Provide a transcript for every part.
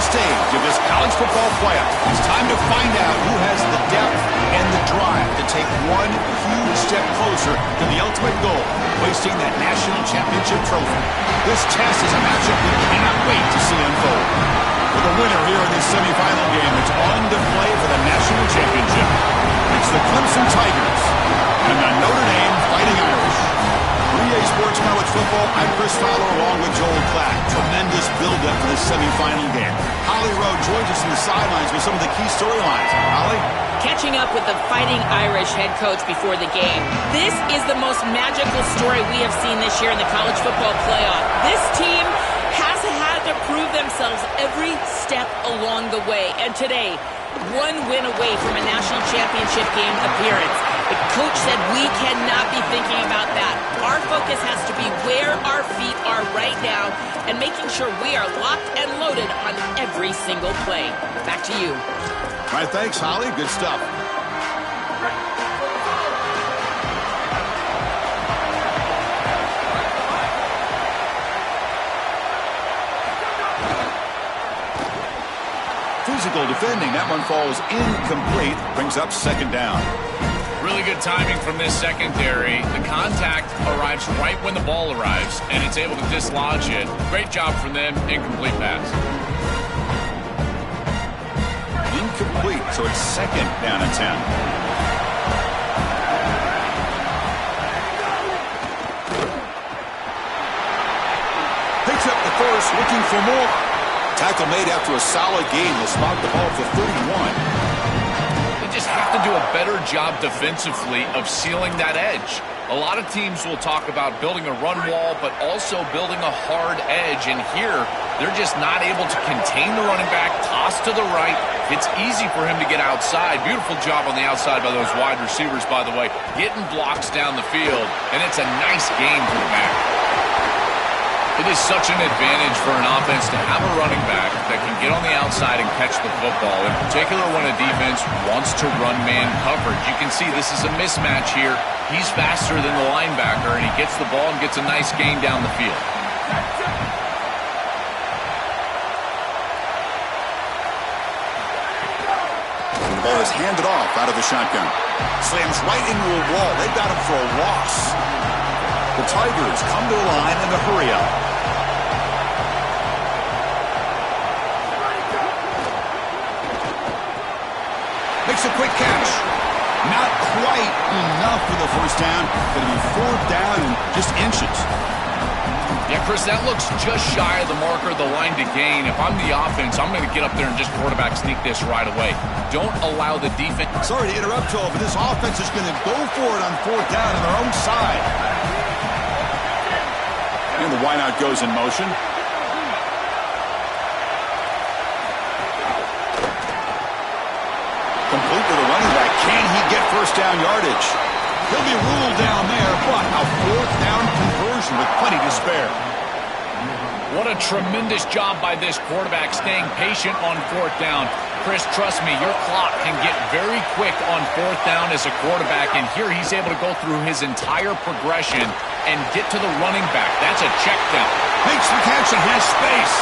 stage of this college football playoff. It's time to find out who has the depth and the drive to take one huge step closer to the ultimate goal, hoisting that national championship trophy. This test is a matchup we cannot wait to see unfold. For the winner here in this semifinal game, it's on display for the national championship. It's the Clemson Tigers and the Notre Dame Fighting Irish. 3A Sports College Football, I'm Chris Fowler along with Joel Klatt. Tremendous build-up for this semifinal game. Holly Rowe joins us from the sidelines with some of the key storylines. Holly? Catching up with the Fighting Irish head coach before the game. This is the most magical story we have seen this year in the college football playoff. This team has had to prove themselves every step along the way. And today, one win away from a national championship game appearance. The coach said we cannot be thinking about that. Our focus has to be where our feet are right now and making sure we are locked and loaded on every single play. Back to you. All right, thanks, Holly. Good stuff. Physical defending. That one falls incomplete. Brings up second down. Really good timing from this secondary. The contact arrives right when the ball arrives, and it's able to dislodge it. Great job from them. Incomplete pass. Incomplete, so it's second down and 10. Picks up the first, looking for more. Tackle made after a solid gain. Will spot the ball for 31. Just have to do a better job defensively of sealing that edge. A lot of teams will talk about building a run wall, but also building a hard edge. And here, they're just not able to contain the running back, toss to the right. It's easy for him to get outside. Beautiful job on the outside by those wide receivers, by the way, getting blocks down the field. And it's a nice gain for the back. It is such an advantage for an offense to have a running back that can get on the outside and catch the football, in particular when a defense wants to run man coverage. You can see this is a mismatch here. He's faster than the linebacker, and he gets the ball and gets a nice gain down the field. And the ball is handed off out of the shotgun. Slams right into a wall. They've got him for a loss. The Tigers come to the line in the hurry-up. Makes a quick catch. Not quite enough for the first down. Going to be fourth down and just inches. Yeah, Chris, that looks just shy of the marker, the line to gain. If I'm the offense, I'm going to get up there and just quarterback sneak this right away. Don't allow the defense. Sorry to interrupt, Joel, but this offense is going to go for it on fourth down on their own side. And the wideout goes in motion. Complete to the running back. Can he get first down yardage? He'll be ruled down there, but a fourth down conversion with plenty to spare. What a tremendous job by this quarterback staying patient on fourth down. Chris, trust me, your clock can get very quick on fourth down as a quarterback, and here he's able to go through his entire progression and get to the running back. That's a check down. Makes the catch and has space.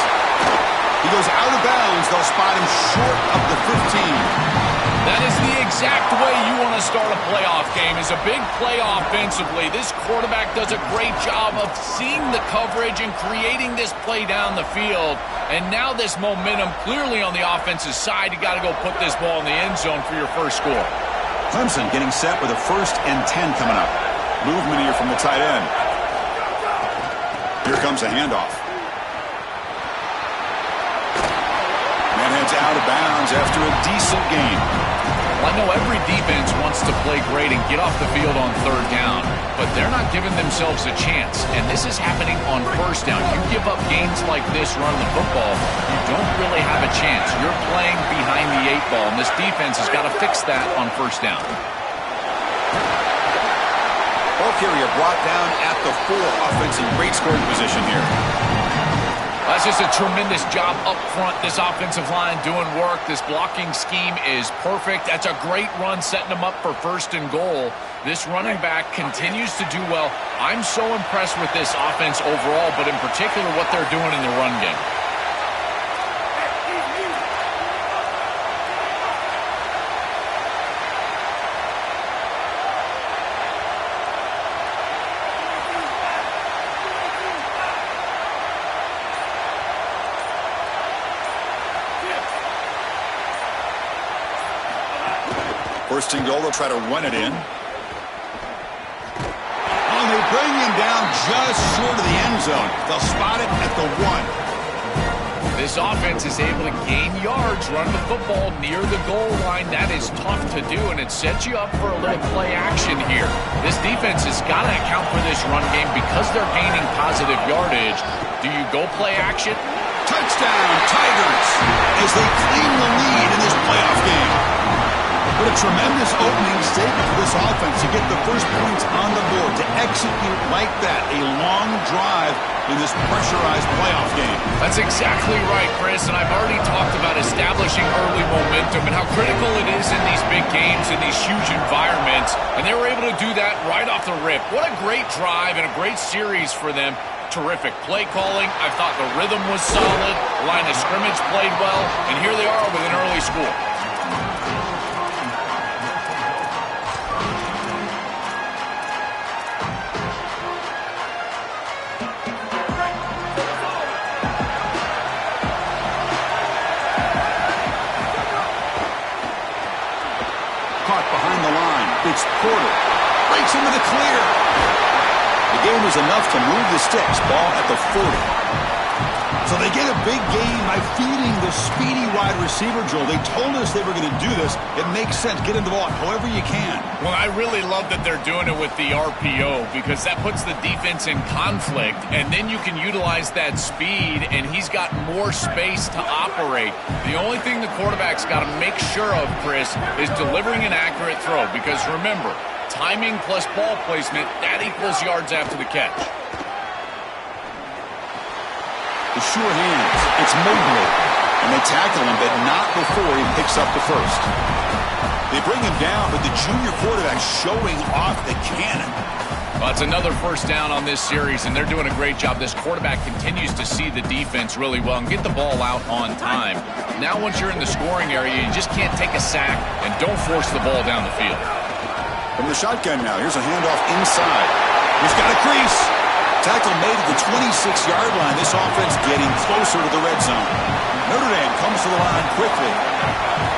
He goes out of bounds. They'll spot him short of the 15. That is the exact way you want to start a playoff game, is a big play offensively. This quarterback does a great job of seeing the coverage and creating this play down the field. And now this momentum clearly on the offensive side. You got to go put this ball in the end zone for your first score. Clemson getting set with a 1st and 10 coming up. Movement here from the tight end. Here comes a handoff. And heads out of bounds after a decent game. Well, I know every defense wants to play great and get off the field on third down, but they're not giving themselves a chance, and this is happening on first down. You give up gains like this running the football, you don't really have a chance. You're playing behind the 8 ball, and this defense has got to fix that on first down. Ball carrier brought down at the 4. Offense in great scoring position here. That's just a tremendous job up front. This offensive line doing work. This blocking scheme is perfect. That's a great run, setting them up for 1st and goal. This running back continues to do well. I'm so impressed with this offense overall, but in particular what they're doing in the run game. first and goal. They'll try to run it in. Oh, they bring him down just short of the end zone. They'll spot it at the 1. This offense is able to gain yards, run the football near the goal line. That is tough to do, and it sets you up for a little play action here. This defense has got to account for this run game because they're gaining positive yardage. Do you go play action? Touchdown, Tigers, as they claim the lead in this playoff game. What a tremendous opening statement for this offense to get the first points on the board, to execute like that, a long drive in this pressurized playoff game. That's exactly right, Chris, and I've already talked about establishing early momentum and how critical it is in these big games, in these huge environments, and they were able to do that right off the rip. What a great drive and a great series for them. Terrific play calling. I thought the rhythm was solid, the line of scrimmage played well, and here they are with an early score. It's Porter. Breaks into the clear. The game was enough to move the sticks. Ball at the 40. So they get a big gain by feeding the speedy wide receiver, Joel. They told us they were going to do this. It makes sense. Get him the ball however you can. Well, I really love that they're doing it with the RPO because that puts the defense in conflict, and then you can utilize that speed, and he's got more space to operate. The only thing the quarterback's got to make sure of, Chris, is delivering an accurate throw because, remember, timing plus ball placement, that equals yards after the catch. The sure hands. It's Mobley. And they tackle him, but not before he picks up the first. They bring him down, but the junior quarterback showing off the cannon. Well, it's another first down on this series, and they're doing a great job. This quarterback continues to see the defense really well and get the ball out on time. Now, once you're in the scoring area, you just can't take a sack and don't force the ball down the field. From the shotgun now, here's a handoff inside. He's got a crease. Tackle made at the 26-yard line. This offense getting closer to the red zone. Notre Dame comes to the line quickly.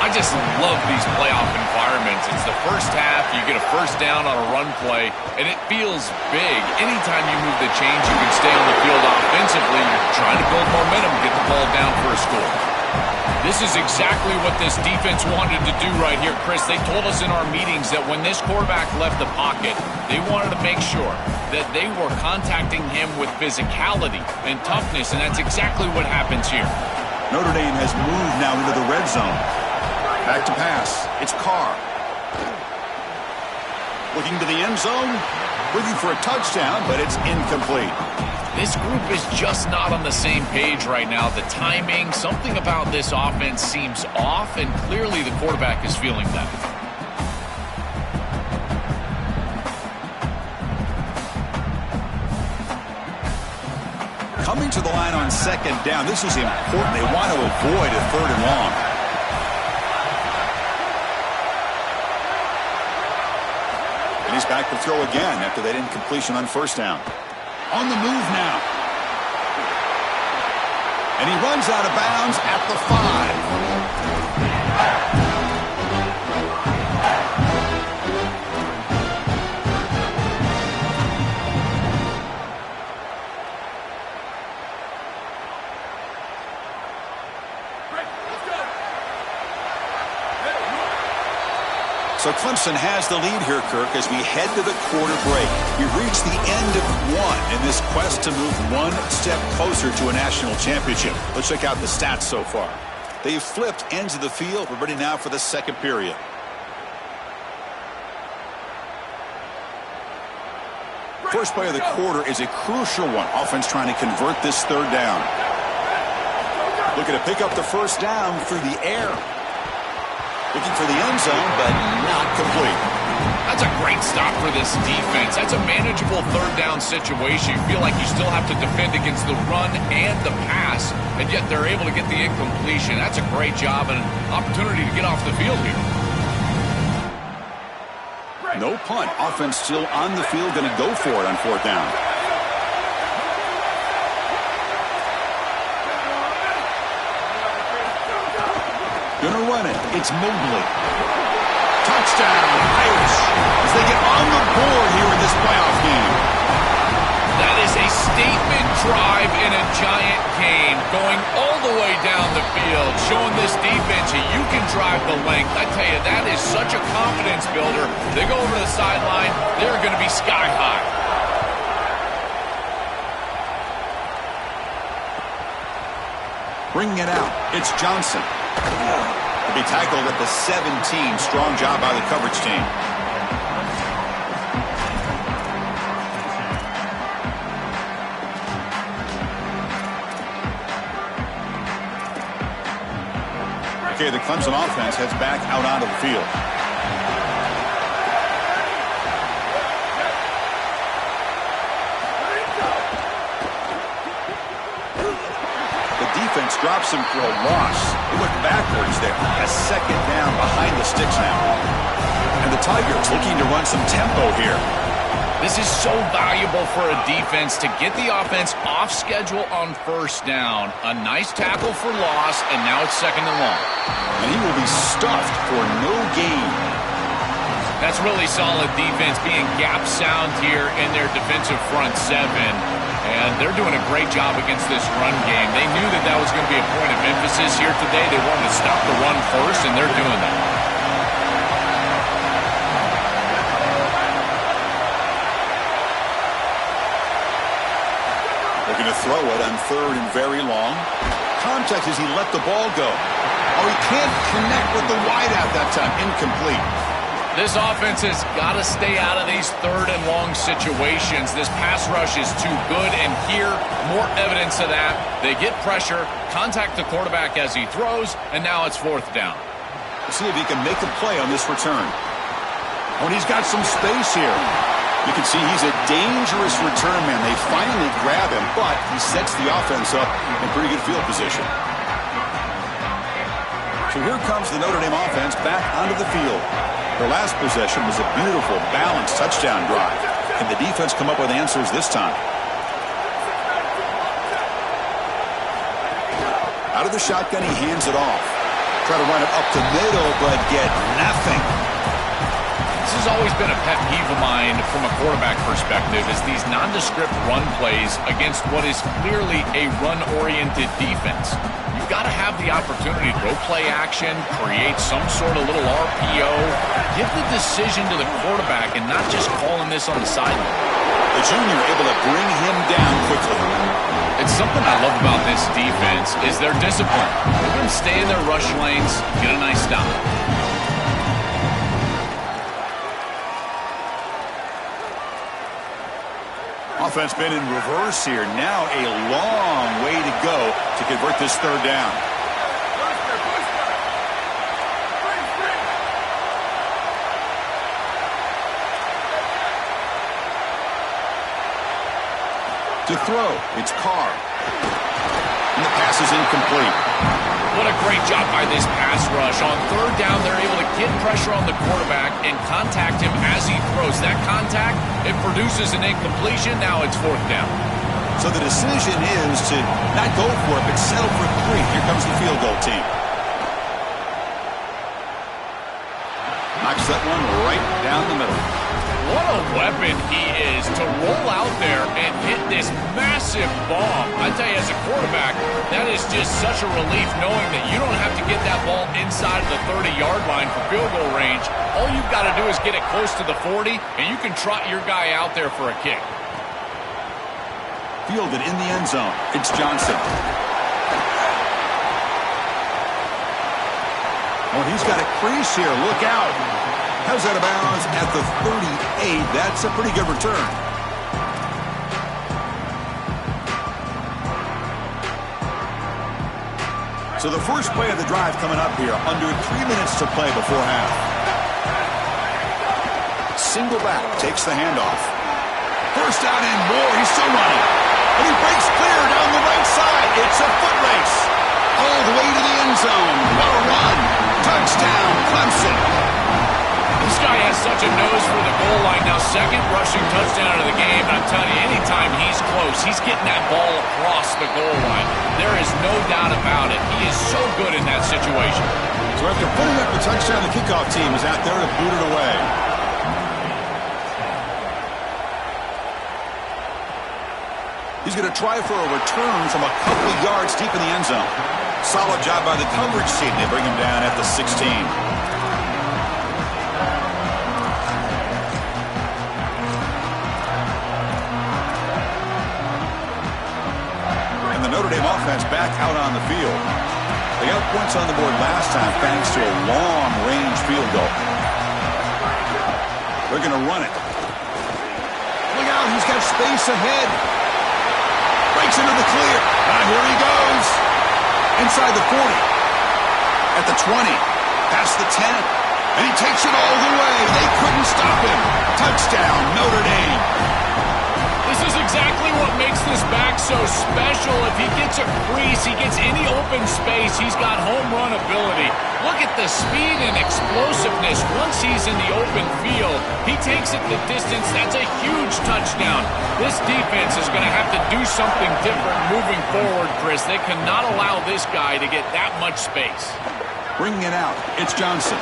I just love these playoff environments. It's the first half. You get a first down on a run play, and it feels big. Anytime you move the chains, you can stay on the field offensively. You're trying to build momentum, get the ball down for a score. This is exactly what this defense wanted to do right here, Chris. They told us in our meetings that when this quarterback left the pocket, they wanted to make sure that they were contacting him with physicality and toughness, and that's exactly what happens here. Notre Dame has moved now into the red zone. Back to pass. It's Carr. Looking to the end zone. Looking for a touchdown, but it's incomplete. This group is just not on the same page right now. The timing, something about this offense seems off, and clearly the quarterback is feeling that. Coming to the line on second down. This is important. They want to avoid a third and long. And he's back to throw again after that incompletion on first down. On the move now. And he runs out of bounds at the 5. So Clemson has the lead here, Kirk, as we head to the quarter break. We've reached the end of one in this quest to move one step closer to a national championship. Let's check out the stats so far. They've flipped ends of the field. We're ready now for the second period. First play of the quarter is a crucial one. Offense trying to convert this third down. Looking to pick up the first down through the air. Looking for the end zone, but not complete. That's a great stop for this defense. That's a manageable third down situation. You feel like you still have to defend against the run and the pass, and yet they're able to get the incompletion. That's a great job and an opportunity to get off the field here. No punt. Offense still on the field, going to go for it on fourth down. Gonna run it. It's Mobley. Top touchdown, Irish, as they get on the board here in this playoff game. That is a statement drive in a giant game, going all the way down the field, showing this defense that you can drive the length. I tell you, that is such a confidence builder. They go over to the sideline, they're going to be sky high. Bringing it out, it's Johnson. To be tackled at the 17. Strong job by the coverage team. Okay, the Clemson offense heads back out onto the field. Defense drops him for a loss. He went backwards there. A second down behind the sticks now. And the Tigers looking to run some tempo here. This is so valuable for a defense to get the offense off schedule on first down. A nice tackle for loss, and now it's second and long. And he will be stuffed for no gain. That's really solid defense, being gap sound here in their defensive front seven. And they're doing a great job against this run game. They knew that that was going to be a point of emphasis here today. They wanted to stop the run first, and they're doing that. Looking to throw it on third and very long. Contact as he let the ball go. Oh, he can't connect with the wideout that time. Incomplete. This offense has got to stay out of these third and long situations. This pass rush is too good, and here, more evidence of that. They get pressure, contact the quarterback as he throws, and now it's fourth down. Let's see if he can make a play on this return. Oh, and he's got some space here. You can see he's a dangerous return man. They finally grab him, but he sets the offense up in pretty good field position. So here comes the Notre Dame offense back onto the field. Their last possession was a beautiful, balanced touchdown drive. Can the defense come up with answers this time? Out of the shotgun, he hands it off. Try to run it up the middle, but get nothing. This has always been a pet peeve of mine from a quarterback perspective, is these nondescript run plays against what is clearly a run-oriented defense. You've got to have the opportunity to go play action, create some sort of little RPO, give the decision to the quarterback and not just calling this on the sideline. The junior able to bring him down quickly. It's something I love about this defense is their discipline. They're going to stay in their rush lanes, get a nice stop. Offense been in reverse here. Now a long way to go to convert this third down. To throw, it's Carr. And the pass is incomplete. What a great job by this pass rush. On third down, they're able to get pressure on the quarterback and contact him as he throws. That contact, it produces an incompletion. Now it's fourth down. So the decision is to not go for it, but settle for 3. Here comes the field goal team. Knocks that one right down the middle. What a weapon he is to roll out there and hit this massive bomb. I tell you, as a quarterback, that is just such a relief knowing that you don't have to get that ball inside of the 30-yard line for field goal range. All you've got to do is get it close to the 40, and you can trot your guy out there for a kick. Fielded in the end zone. It's Johnson. Oh, he's got a crease here. Look out. How's that out of bounds at the 38? That's a pretty good return. So the first play of the drive coming up here. Under 3 minutes to play before half. Single back takes the handoff. First down and more. He's still running. And he breaks clear down the right side. It's a foot race. All the way to the end zone. What a run. Touchdown, Clemson. This guy has such a nose for the goal line. Now, second rushing touchdown of the game. I'm telling you, anytime he's close, he's getting that ball across the goal line. There is no doubt about it. He is so good in that situation. So after putting up a touchdown, the kickoff team is out there to boot it away. He's going to try for a return from a couple of yards deep in the end zone. Solid job by the coverage team. They bring him down at the 16. And the Notre Dame offense back out on the field. They got points on the board last time thanks to a long-range field goal. They're going to run it. Look out, he's got space ahead. Breaks into the clear. Now here he goes. Inside the 40. At the 20. Past the 10. And he takes it all the way. They couldn't stop him. Touchdown, Notre Dame. This is exactly what makes this back so special. If he gets a crease, he gets any open space, he's got home run ability. Look at the speed and explosiveness once he's in the open field. He takes it the distance. That's a huge touchdown. This defense is going to have to do something different moving forward, Chris. They cannot allow this guy to get that much space. Bringing it out, it's Johnson.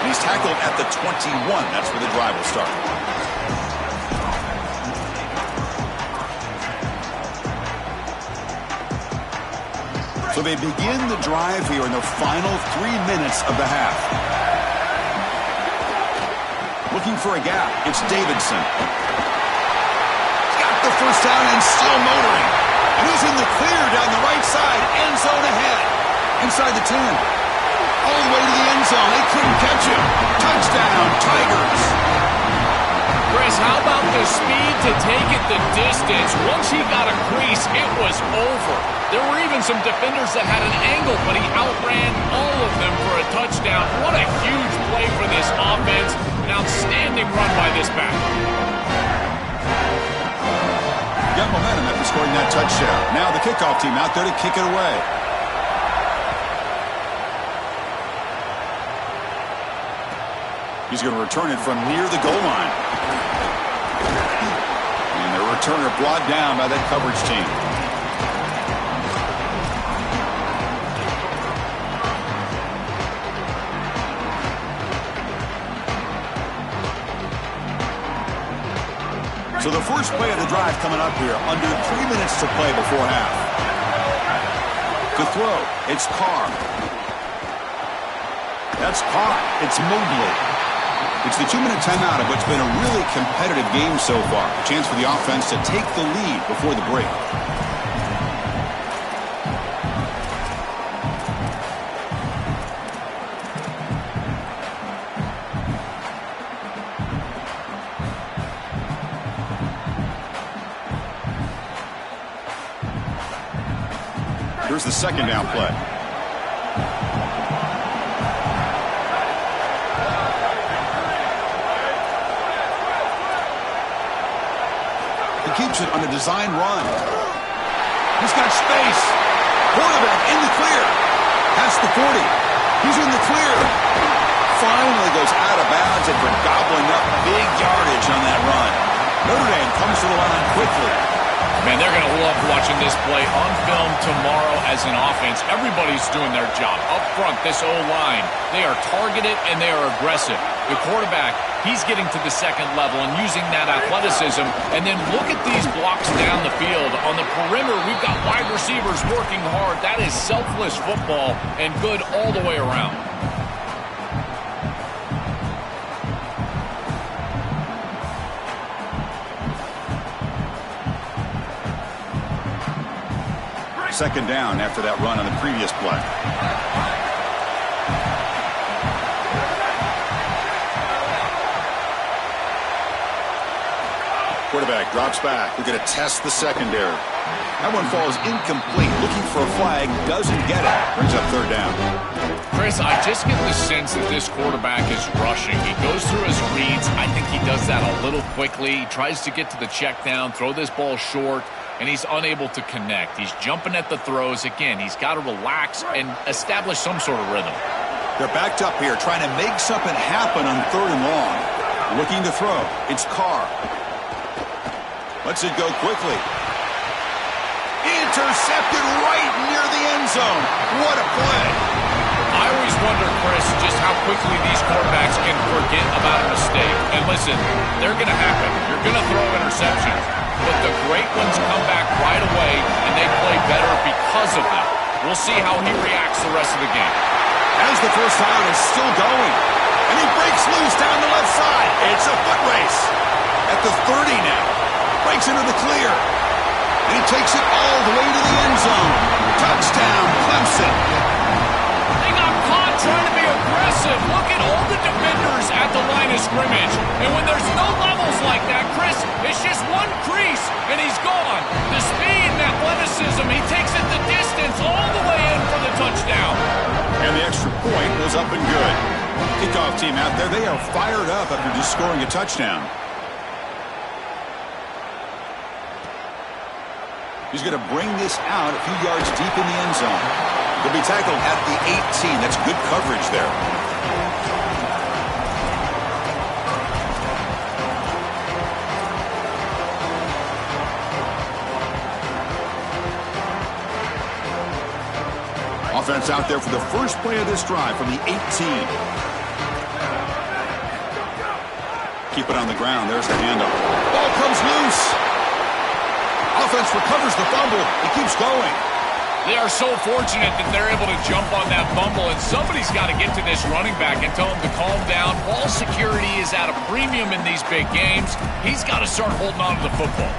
And he's tackled at the 21. That's where the drive will start. So they begin the drive here in the final 3 minutes of the half. Looking for a gap. It's Davidson. Got the first down and still motoring. And he's in the clear down the right side. End zone ahead. Inside the 10. All the way to the end zone. They couldn't catch him. Touchdown, Tigers. Chris, how about the speed to take it the distance? Once he got a crease, it was over. There were even some defenders that had an angle, but he outran all of them for a touchdown. What a huge play for this offense. An outstanding run by this back. Got momentum after scoring that touchdown. Now the kickoff team out there to kick it away. He's going to return it from near the goal line. And the returner brought down by that coverage team. So the first play of the drive coming up here, under 3 minutes to play before half. To throw, it's Carr. That's caught. It's Mobley. It's the 2-minute timeout of what's been a really competitive game so far. A chance for the offense to take the lead before the break. Here's the second down play. Keeps it on a design run. He's got space. Quarterback in the clear. Past the 40. He's in the clear. Finally goes out of bounds after gobbling up big yardage on that run. Notre Dame comes to the line quickly. Man, they're going to love watching this play on film tomorrow as an offense. Everybody's doing their job. Up front, this O-line, they are targeted and they are aggressive. The quarterback, he's getting to the second level and using that athleticism. And then look at these blocks down the field. On the perimeter, we've got wide receivers working hard. That is selfless football and good all the way around. Second down after that run on the previous play. Quarterback drops back. We're going to test the secondary. That one falls incomplete. Looking for a flag. Doesn't get it. Brings up third down. Chris, I just get the sense that this quarterback is rushing. He goes through his reads. I think he does that a little quickly. He tries to get to the check down, throw this ball short, and he's unable to connect. He's jumping at the throws. Again, he's got to relax and establish some sort of rhythm. They're backed up here, trying to make something happen on third and long. Looking to throw. It's Carr. Lets it go quickly. Intercepted right near the end zone. What a play. I always wonder, Chris, just how quickly these quarterbacks can forget about a mistake. And listen, they're going to happen. You're going to throw interceptions. But the great ones come back right away, and they play better because of them. We'll see how he reacts the rest of the game. As the first down is still going. And he breaks loose down the left side. It's a foot race. At the 30 now. Breaks into the clear. And he takes it all the way to the end zone. Touchdown, Clemson. They got caught trying to be aggressive. Look at all the defenders at the line of scrimmage. And when there's no levels like that, Chris, it's just one crease, and he's gone. The speed and athleticism, he takes it the distance all the way in for the touchdown. And the extra point was up and good. Kickoff team out there, they are fired up after just scoring a touchdown. He's going to bring this out a few yards deep in the end zone. He'll be tackled at the 18. That's good coverage there. Offense out there for the first play of this drive from the 18. Keep it on the ground. There's the handoff. Ball comes loose. Offense recovers the fumble. He keeps going. They are so fortunate that they're able to jump on that fumble, and somebody's got to get to this running back and tell him to calm down. Ball security is at a premium in these big games. He's got to start holding on to the football.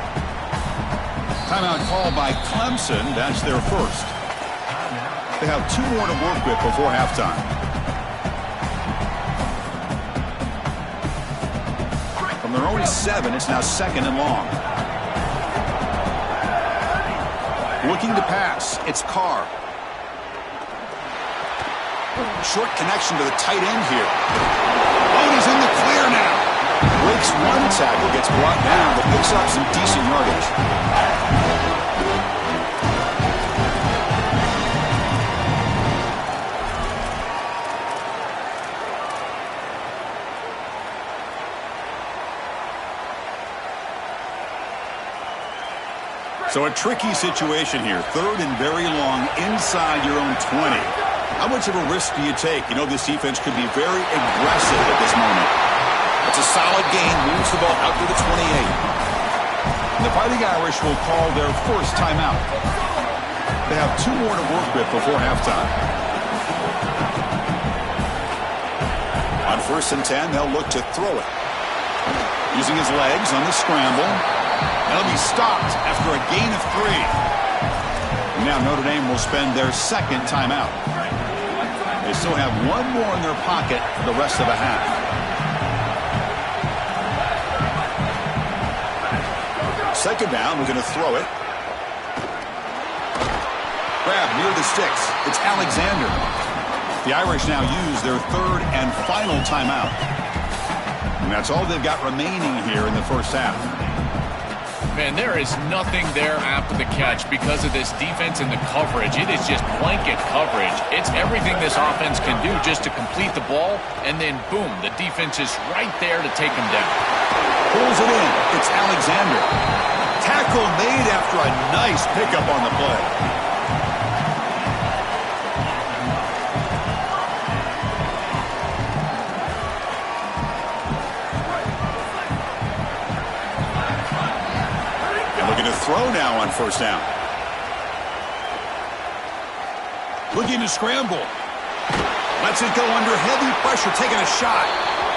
Timeout called by Clemson. That's their first. They have 2 more to work with before halftime. From their own 7, it's now 2nd and long. Looking to pass. It's Carr. Short connection to the tight end here. Oh, he's in the clear now. Breaks one tackle, gets brought down, but picks up some decent yardage. So a tricky situation here. 3rd and very long inside your own 20. How much of a risk do you take? You know, this defense could be very aggressive at this moment. It's a solid gain. Moves the ball out to the 28. And the Fighting Irish will call their first timeout. They have 2 more to work with before halftime. On 1st and 10, they'll look to throw it. Using his legs on the scramble. They'll be stopped after a gain of 3. And now Notre Dame will spend their 2nd timeout. They still have 1 more in their pocket for the rest of the half. Second down, we're going to throw it. Grab near the sticks. It's Alexander. The Irish now use their 3rd and final timeout. And that's all they've got remaining here in the first half. Man, there is nothing there after the catch because of this defense and the coverage. It is just blanket coverage. It's everything this offense can do just to complete the ball, and then, boom, the defense is right there to take them down. Pulls it in. It's Alexander. Tackle made after a nice pickup on the play. Throw now on 1st down. Looking to scramble. Lets it go under heavy pressure, taking a shot.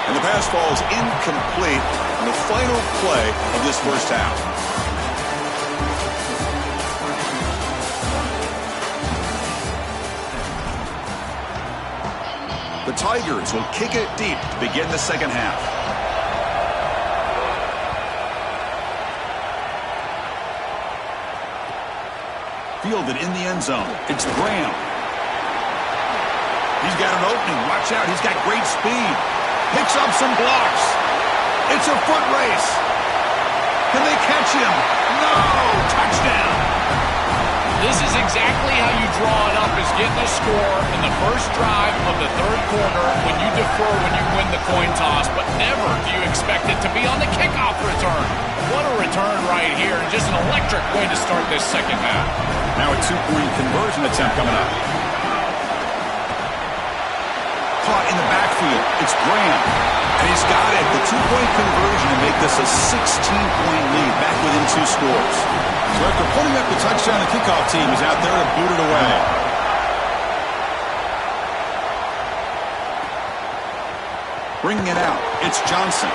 And the pass falls incomplete on the final play of this first half. The Tigers will kick it deep to begin the second half. Fielded in the end zone. It's Graham. He's got an opening. Watch out. He's got great speed. Picks up some blocks. It's a foot race. Can they catch him? No! Touchdown! This is exactly how you draw it up, is getting a score in the first drive of the 3rd quarter when you defer when you win the coin toss, but never do you expect it to be on the kickoff return. What a return right here, and just an electric way to start this second half. Now a two-point conversion attempt coming up. Caught in the backfield. It's Graham. And he's got it. The two-point conversion to make this a 16-point lead. Back within 2 scores. So after putting up the touchdown, the kickoff team is out there to boot it away. Bringing it out, it's Johnson.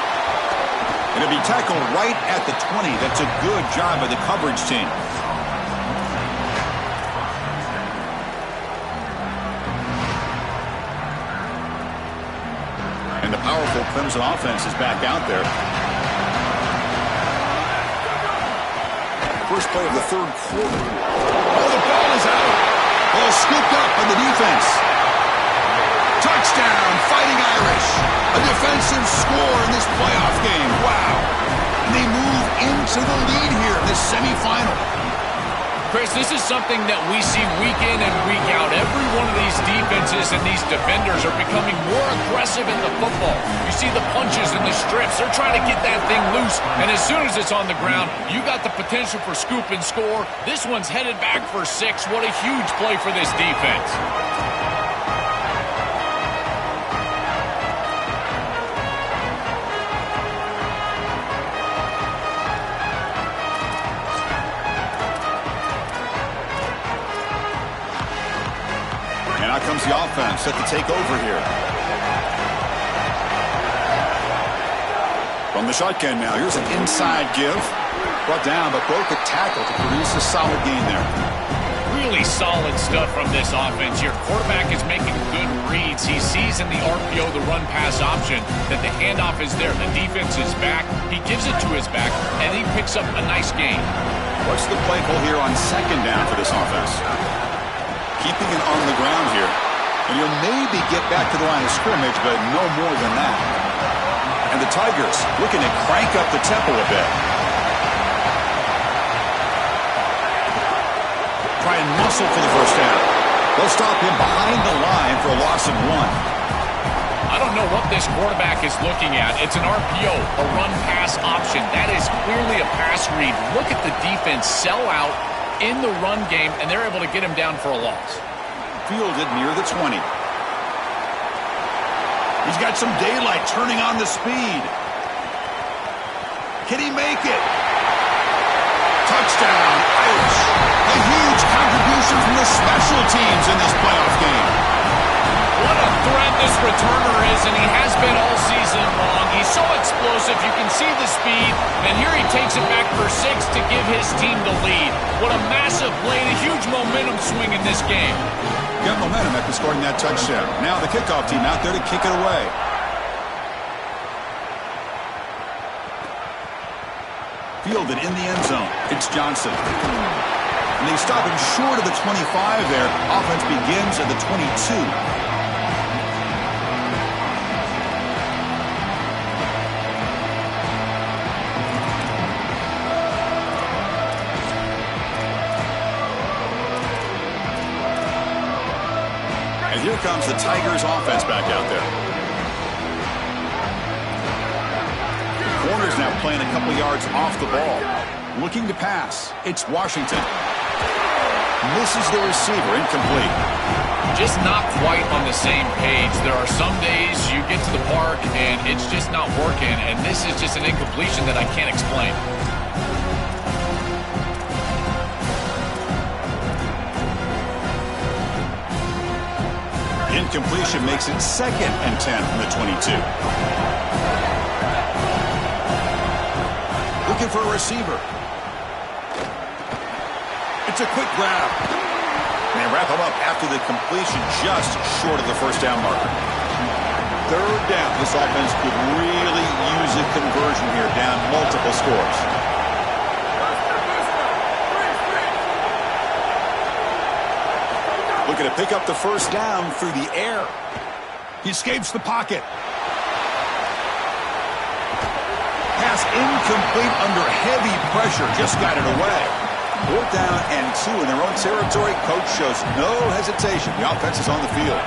It'll be tackled right at the 20. That's a good job by the coverage team. And the powerful Clemson offense is back out there. First play of the third quarter. Oh, the ball is out. Ball scooped up by the defense. Touchdown, Fighting Irish. A defensive score in this playoff game. Wow. And they move into the lead here in this semifinal. Chris, this is something that we see week in and week out. Every one of these defenses and these defenders are becoming more aggressive in the football. You see the punches and the strips. They're trying to get that thing loose, and as soon as it's on the ground, you got the potential for scoop and score. This one's headed back for 6. What a huge play for this defense. Comes the offense set to take over here. From the shotgun now, here's an inside give. Brought down, but broke a tackle to produce a solid gain there. Really solid stuff from this offense. Your quarterback is making good reads. He sees in the RPO, the run-pass option, that the handoff is there. The defense is back. He gives it to his back, and he picks up a nice gain. What's the play call here on second down for this offense? Keeping it on the ground here. And you'll maybe get back to the line of scrimmage, but no more than that. And the Tigers looking to crank up the tempo a bit. Try and muscle for the first down. They'll stop him behind the line for a loss of 1. I don't know what this quarterback is looking at. It's an RPO, a run-pass option. That is clearly a pass read. Look at the defense sell out in the run game, and they're able to get him down for a loss. Fielded near the 20. He's got some daylight turning on the speed. Can he make it? Touchdown, Irish. A huge contribution from the special teams in this playoff game. What a threat this returner is, and he has been all season long. He's so explosive. You can see the speed, and here he takes it back for 6 to give his team the lead. What a massive play, and a huge momentum swing in this game. Got momentum after scoring that touchdown. Now the kickoff team out there to kick it away. Fielded in the end zone. It's Johnson. And they stop him short of the 25 there. Offense begins at the 22. And here comes the Tigers offense back out there. Corner's now playing a couple yards off the ball. Looking to pass. It's Washington. Misses the receiver. Incomplete. Just not quite on the same page. There are some days you get to the park and it's just not working, and this is just an incompletion that I can't explain. Incompletion makes it 2nd and 10 from the 22. Looking for a receiver. It's a quick grab. And they wrap him up after the completion just short of the first down marker. 3rd down. This offense could really use a conversion here, down multiple scores. Looking to pick up the first down through the air. He escapes the pocket. Pass incomplete under heavy pressure. Just got it away. 4th down and 2 in their own territory. Coach shows no hesitation. The offense is on the field.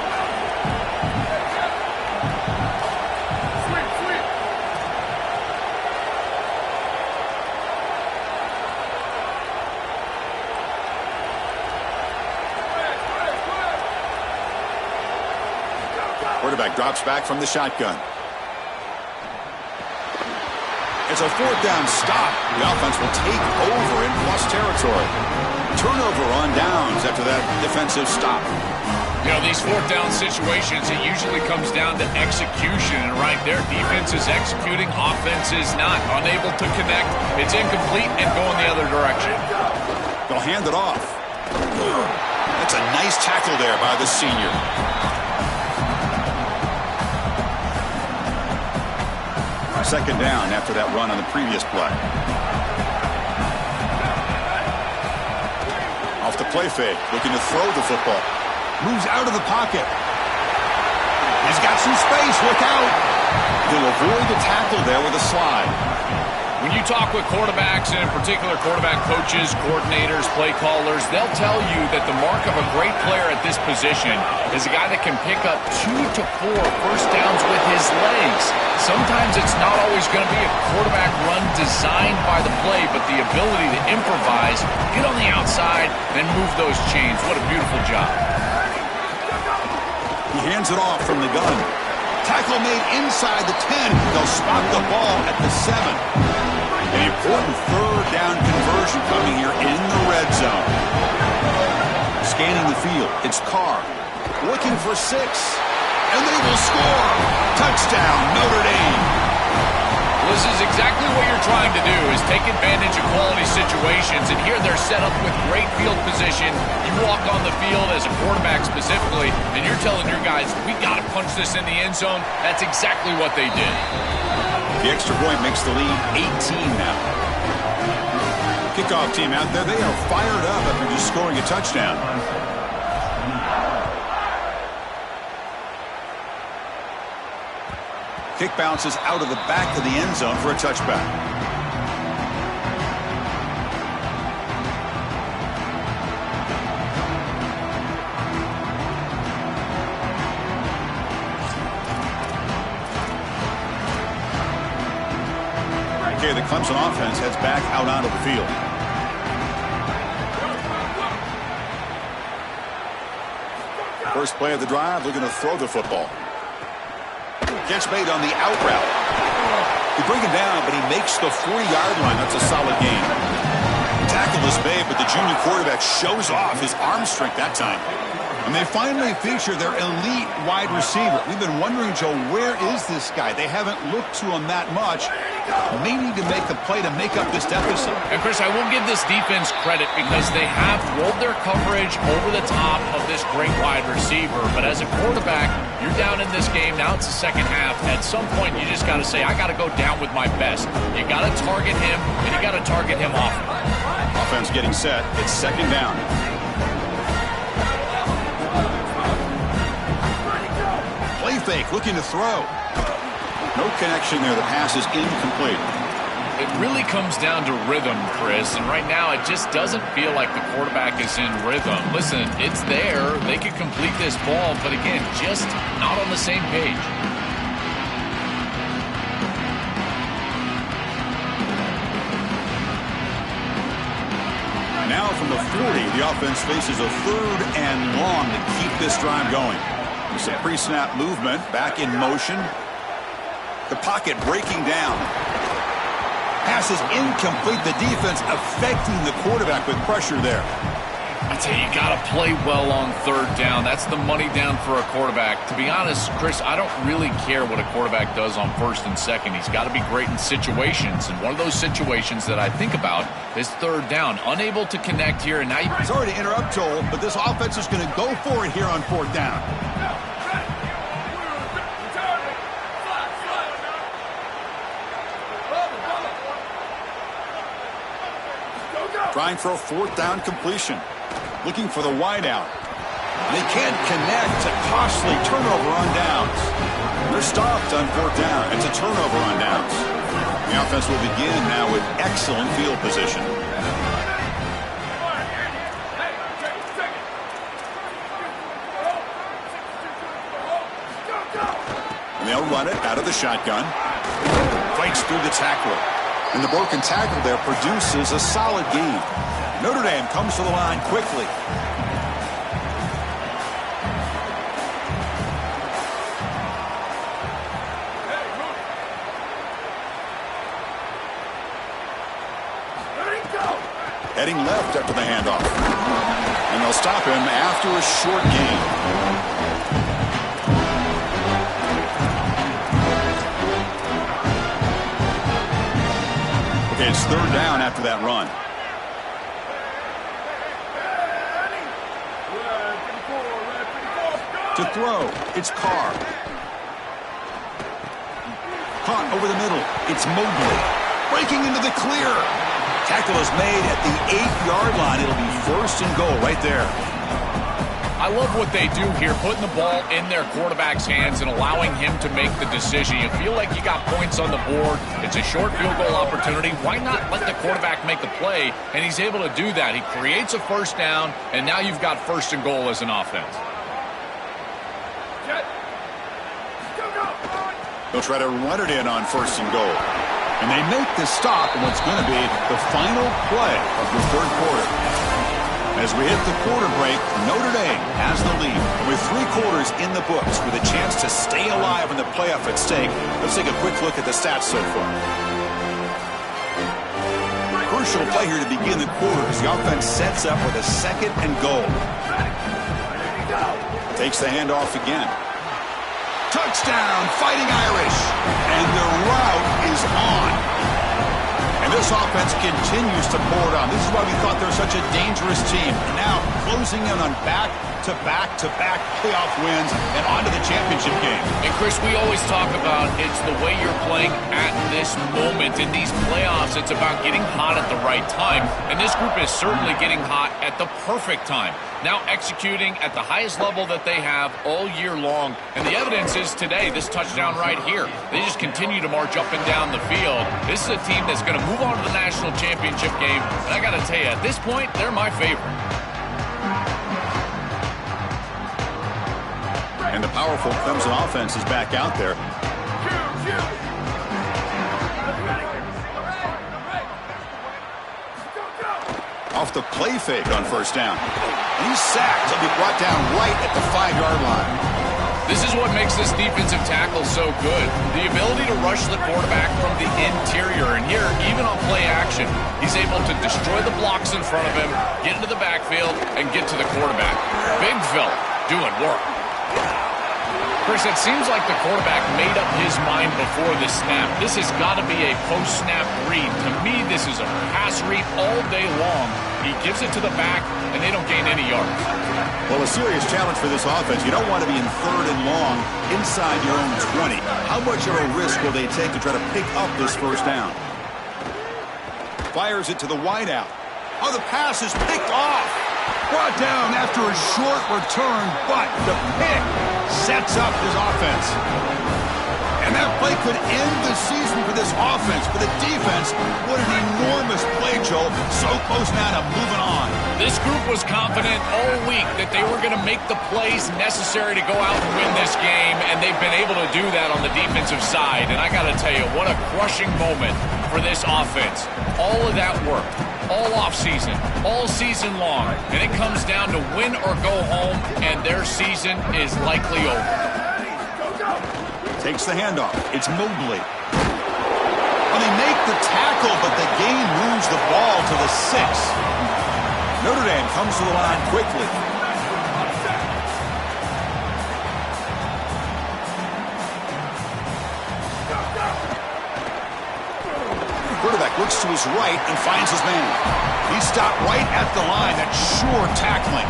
quarterback drops back from the shotgun. It's a fourth down stop. The offense will take over in plus territory. Turnover on downs after that defensive stop. You know, these fourth down situations, it usually comes down to execution. And right there, defense is executing, offense is not. Unable to connect. It's incomplete and going the other direction. They'll hand it off. That's a nice tackle there by the senior. Second down after that run on the previous play. Off the play fake, looking to throw the football. Moves out of the pocket. He's got some space. Look out. He'll avoid the tackle there with a slide. When you talk with quarterbacks, and in particular quarterback coaches, coordinators, play callers, they'll tell you that the mark of a great player at this position is a guy that can pick up 2 to 4 first downs with his legs. Sometimes it's not always going to be a quarterback run designed by the play, but the ability to improvise, get on the outside, then move those chains. What a beautiful job. He hands it off from the gun. Tackle made inside the 10. They'll spot the ball at the 7. An important third down conversion coming here in the red zone. Scanning the field, it's Carr. Looking for 6. And they will score. Touchdown, Notre Dame. This is exactly what you're trying to do, is take advantage of quality situations. And here they're set up with great field position. You walk on the field as a quarterback specifically, and you're telling your guys, we got to punch this in the end zone. That's exactly what they did. The extra point makes the lead 18 now. Kickoff team out there, they are fired up after just scoring a touchdown. Kick bounces out of the back of the end zone for a touchback. Okay, the Clemson offense heads back out onto the field. First play of the drive, looking to throw the football. Catch made on the out route. They bring him down, but he makes the 40-yard line. That's a solid gain. Tackle is made, but the junior quarterback shows off his arm strength that time. And they finally feature their elite wide receiver. We've been wondering, Joe, where is this guy? They haven't looked to him that much. May need to make a play to make up this deficit. And, Chris, I will give this defense credit because they have rolled their coverage over the top of this great wide receiver. But as a quarterback, you're down in this game. Now it's the second half. At some point, you just got to say, I got to go down with my best. You got to target him, and you got to target him often. Offense getting set. It's second down. Play fake, looking to throw. No connection there. The pass is incomplete. It really comes down to rhythm, Chris, and right now it just doesn't feel like the quarterback is in rhythm. Listen, it's there. They could complete this ball, but again, just not on the same page. Now from the 40, the offense faces a third and long to keep this drive going. Some pre-snap movement, back in motion. The pocket breaking down. Pass is incomplete. The defense affecting the quarterback with pressure there. I tell you, you got to play well on third down. That's the money down for a quarterback. To be honest, Chris, I don't really care what a quarterback does on first and second. He's got to be great in situations. And one of those situations that I think about is third down. Unable to connect here. And now sorry to interrupt, Joel, but this offense is going to go for it here on fourth down. Trying for a fourth down completion. Looking for the wideout. They can't connect. A costly turnover on downs. They're stopped on fourth down. It's a turnover on downs. The offense will begin now with excellent field position. And they'll run it out of the shotgun. Fights through the tackler. And the broken tackle there produces a solid gain. Notre Dame comes to the line quickly. Heading left after the handoff. And they'll stop him after a short gain. Okay, it's third down after that run. To throw, it's Carr. Caught over the middle, it's Mobley. Breaking into the clear. Tackle is made at the 8-yard line. It'll be first and goal right there. I love what they do here, putting the ball in their quarterback's hands and allowing him to make the decision. You feel like you got points on the board. It's a short field goal opportunity. Why not let the quarterback make the play? And he's able to do that. He creates a first down, and now you've got first and goal as an offense. They'll try to run it in on first and goal. And they make the stop in what's going to be the final play of the third quarter. As we hit the quarter break, Notre Dame has the lead. With 3 quarters in the books, with a chance to stay alive in the playoff at stake, let's take a quick look at the stats so far. Crucial play here to begin the quarter as the offense sets up with a second and goal. Takes the handoff again. Touchdown, Fighting Irish. And the route is on. And this offense continues to pour it on. This is why we thought they're such a dangerous team. And now closing in on back-to-back-to-back playoff wins and on to the championship game. And Chris, we always talk about it's the way you're playing at this moment. In these playoffs, it's about getting hot at the right time. And this group is certainly getting hot at the perfect time. Now executing at the highest level that they have all year long. And the evidence is today, this touchdown right here. They just continue to march up and down the field. This is a team that's going to move on to the national championship game. And I got to tell you, at this point, they're my favorite. And the powerful Clemson offense is back out there. Off the play fake on first down. And he's sacked. He'll be brought down right at the 5-yard line. This is what makes this defensive tackle so good. The ability to rush the quarterback from the interior. And here, even on play action, he's able to destroy the blocks in front of him, get into the backfield, and get to the quarterback. Big fella doing work. Chris, it seems like the quarterback made up his mind before the snap. This has got to be a post-snap read. To me, this is a pass read all day long. He gives it to the back, and they don't gain any yards. Well, a serious challenge for this offense. You don't want to be in third and long inside your own 20. How much of a risk will they take to try to pick up this first down? Fires it to the wideout. Oh, the pass is picked off. Brought down after a short return, but the pick sets up his offense. And that play could end the season for this offense. For the defense, what an enormous play, Joel. So close now to moving on. This group was confident all week that they were going to make the plays necessary to go out and win this game, and they've been able to do that on the defensive side. And I got to tell you, what a crushing moment for this offense. All of that work, all offseason, all season long, and it comes down to win or go home, and their season is likely over. Takes the handoff. It's Mobley. Well, they make the tackle, but the game moves the ball to the 6. Notre Dame comes to the line quickly. Quarterback looks to his right and finds his man. He stopped right at the line. That's sure tackling.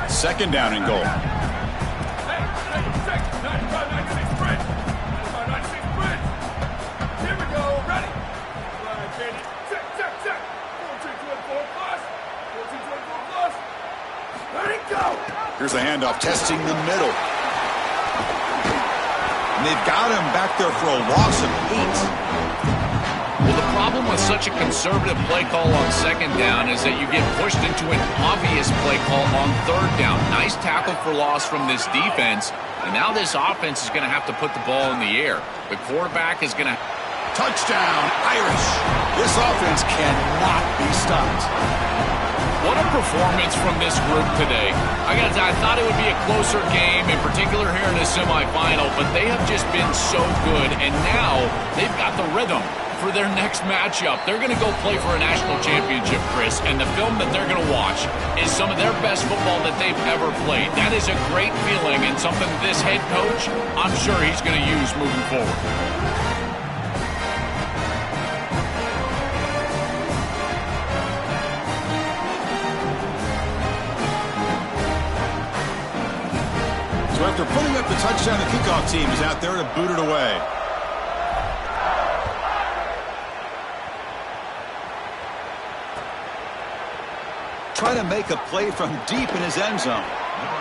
Second down and goal. Here's the handoff, testing the middle. And they've got him back there for a loss of 8. Well, the problem with such a conservative play call on second down is that you get pushed into an obvious play call on third down. Nice tackle for loss from this defense. And now this offense is going to have to put the ball in the air. The quarterback is going to... Touchdown, Irish. This offense cannot be stopped. What a performance from this group today. I thought it would be a closer game, in particular here in the semifinal, but they have just been so good, and now they've got the rhythm for their next matchup. They're going to go play for a national championship, Chris, and the film that they're going to watch is some of their best football that they've ever played. That is a great feeling and something this head coach, I'm sure he's going to use moving forward. So after putting up the touchdown, the kickoff team is out there to boot it away. Trying to make a play from deep in his end zone.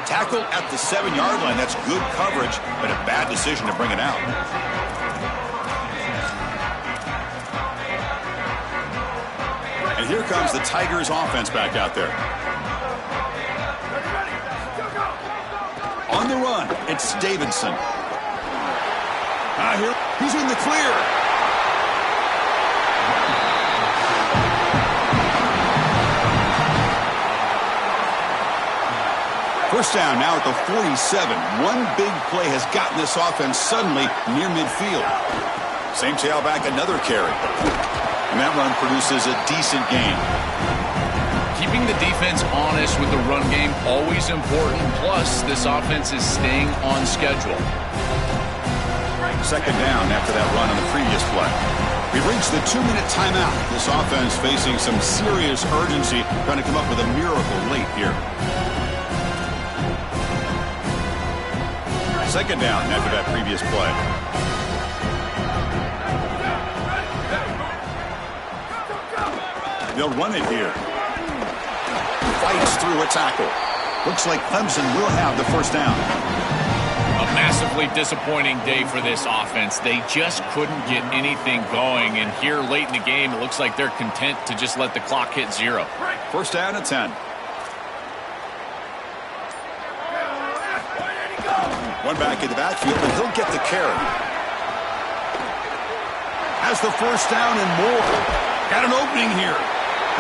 Tackle at the 7-yard line. That's good coverage, but a bad decision to bring it out. And here comes the Tigers offense back out there. On the run, it's Davidson. Here, he's in the clear. First down now at the 47. One big play has gotten this offense suddenly near midfield. Same tailback, another carry. And that run produces a decent gain. Keeping the defense honest with the run game, always important. Plus, this offense is staying on schedule. Second down after that run on the previous play. We've reached the 2-minute timeout. This offense facing some serious urgency, trying to come up with a miracle late here. Second down after that previous play. They'll run it here. Fights through a tackle. Looks like Clemson will have the first down. A massively disappointing day for this offense. They just couldn't get anything going, and here late in the game, it looks like they're content to just let the clock hit 0. First down at 10. One back in the backfield, and he'll get the carry. Has the first down and more. Got an opening here.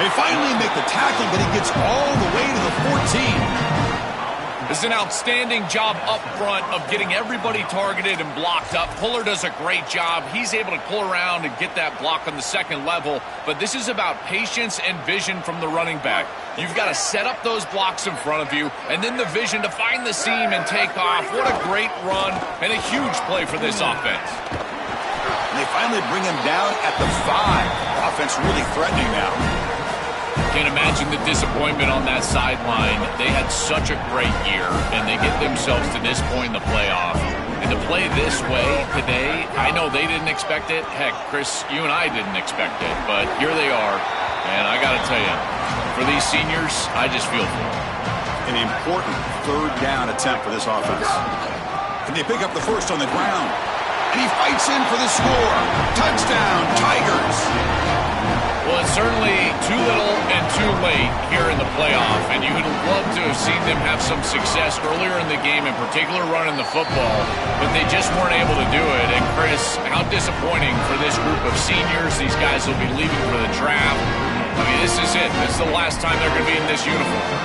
They finally make the tackle, but he gets all the way to the 14. This is an outstanding job up front of getting everybody targeted and blocked up. Puller does a great job. He's able to pull around and get that block on the second level, but this is about patience and vision from the running back. You've got to set up those blocks in front of you, and then the vision to find the seam and take off. What a great run and a huge play for this offense. And they finally bring him down at the 5. Offense really threatening now. Can't imagine the disappointment on that sideline. They had such a great year, and they get themselves to this point in the playoff. And to play this way today, I know they didn't expect it. Heck, Chris, you and I didn't expect it, but here they are. And I got to tell you, for these seniors, I just feel for them. An important third down attempt for this offense. Can they pick up the first on the ground? And he fights in for the score. Touchdown, Tigers. Well, it's certainly too little and too late here in the playoff, and you would love to have seen them have some success earlier in the game, in particular running the football, but they just weren't able to do it. And Chris, how disappointing for this group of seniors. These guys will be leaving for the draft. I mean, this is it. This is the last time they're going to be in this uniform.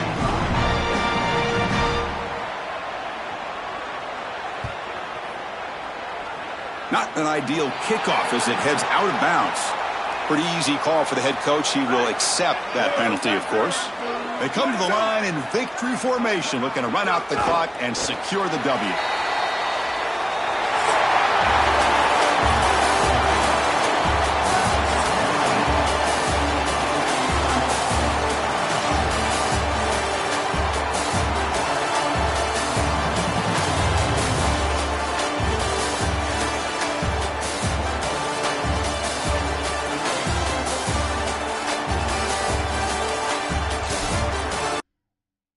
Not an ideal kickoff as it heads out of bounds. Pretty easy call for the head coach. He will accept that penalty, of course. They come to the line in victory formation, looking to run out the clock and secure the W.